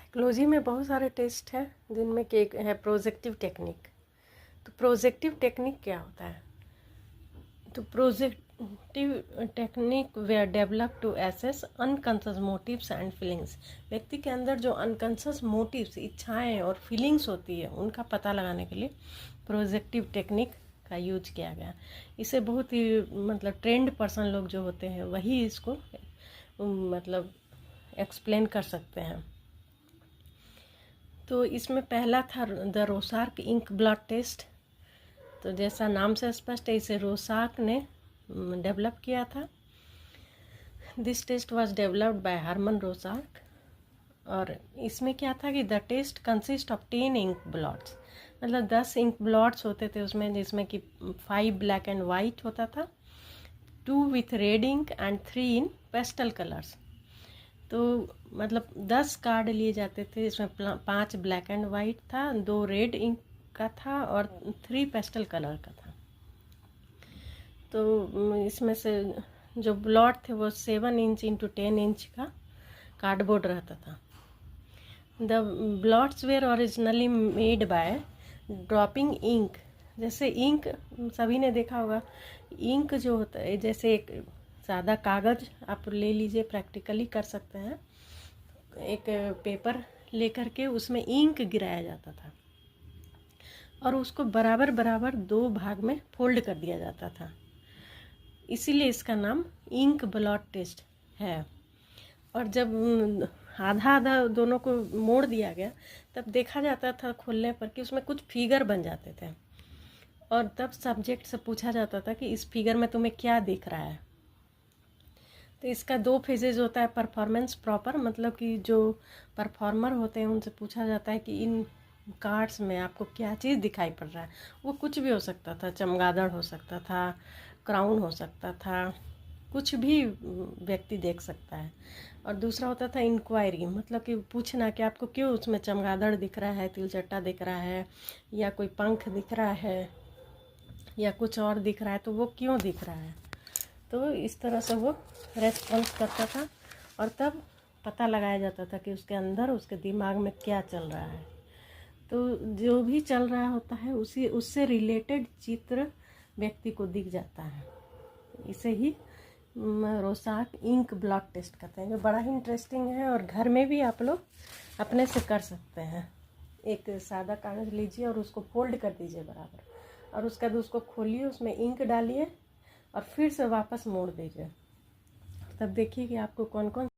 Psychology में बहुत सारे टेस्ट हैं जिनमें कि एक है प्रोजेक्टिव टेक्निक। तो प्रोजेक्टिव टेक्निक क्या होता है? तो projective technique were develop to assess unconscious motives and feelings. व्यक्ति के अंदर जो अनकॉन्शियस मोटिव्स, इच्छाएं और फीलिंग्स होती है उनका पता लगाने के लिए प्रोजेक्टिव टेक्निक का यूज किया गया। इसे बहुत ही ट्रेंड पर्सन लोग जो होते हैं वही इसको एक्सप्लेन कर सकते हैं। तो इसमें पहला था द रोसार्क इंक ब्लड टेस्ट। तो जैसा नाम से स्पष्ट है, इसे रोसार्क ने डेवलप किया था। This test was developed by Hermann Rorschach. और इसमें क्या था कि the test consist of 10 ink blots, 10 ink blots होते थे उसमें, जिसमें कि 5 ब्लैक एंड वाइट होता था, 2 with red ink and 3 in pastel colours. तो 10 कार्ड लिए जाते थे, इसमें 5 ब्लैक एंड वाइट था, 2 रेड इंक का था और 3 पेस्टल कलर का था। तो इसमें से जो ब्लॉट थे वो 7 इंच इंटू 10 इंच का कार्डबोर्ड रहता था। The blots were originally made by dropping ink. जैसे इंक सभी ने देखा होगा, इंक जो होता है जैसे एक सादा कागज़ आप ले लीजिए, प्रैक्टिकली कर सकते हैं। एक पेपर लेकर के उसमें इंक गिराया जाता था और उसको बराबर बराबर 2 भाग में फोल्ड कर दिया जाता था, इसीलिए इसका नाम इंक ब्लॉट टेस्ट है। और जब आधा आधा दोनों को मोड़ दिया गया तब देखा जाता था खोलने पर कि उसमें कुछ फिगर बन जाते थे, और तब सब्जेक्ट से पूछा जाता था कि इस फिगर में तुम्हें क्या दिख रहा है। तो इसका 2 फेजेज होता है, परफॉर्मेंस प्रॉपर, मतलब कि जो परफॉर्मर होते हैं उनसे पूछा जाता है कि इन कार्ड्स में आपको क्या चीज़ दिखाई पड़ रहा है। वो कुछ भी हो सकता था, चमगादड़ हो सकता था, क्राउन हो सकता था, कुछ भी व्यक्ति देख सकता है। और दूसरा होता था इंक्वायरी, मतलब कि पूछना कि आपको क्यों उसमें चमगादड़ दिख रहा है, तिलचट्टा दिख रहा है, या कोई पंख दिख रहा है, या कुछ और दिख रहा है, तो वो क्यों दिख रहा है। तो इस तरह से वो रेस्पॉन्स करता था और तब पता लगाया जाता था कि उसके अंदर, उसके दिमाग में क्या चल रहा है। तो जो भी चल रहा होता है उससे रिलेटेड चित्र व्यक्ति को दिख जाता है। इसे ही रोसार्क इंक ब्लॉट टेस्ट कहते हैं, जो बड़ा ही इंटरेस्टिंग है और घर में भी आप लोग अपने से कर सकते हैं। एक सादा कागज़ लीजिए और उसको फोल्ड कर दीजिए बराबर, और उसके बाद उसको खोलिए, उसमें इंक डालिए और फिर से वापस मोड़ दीजिए। तब देखिए कि आपको कौन कौन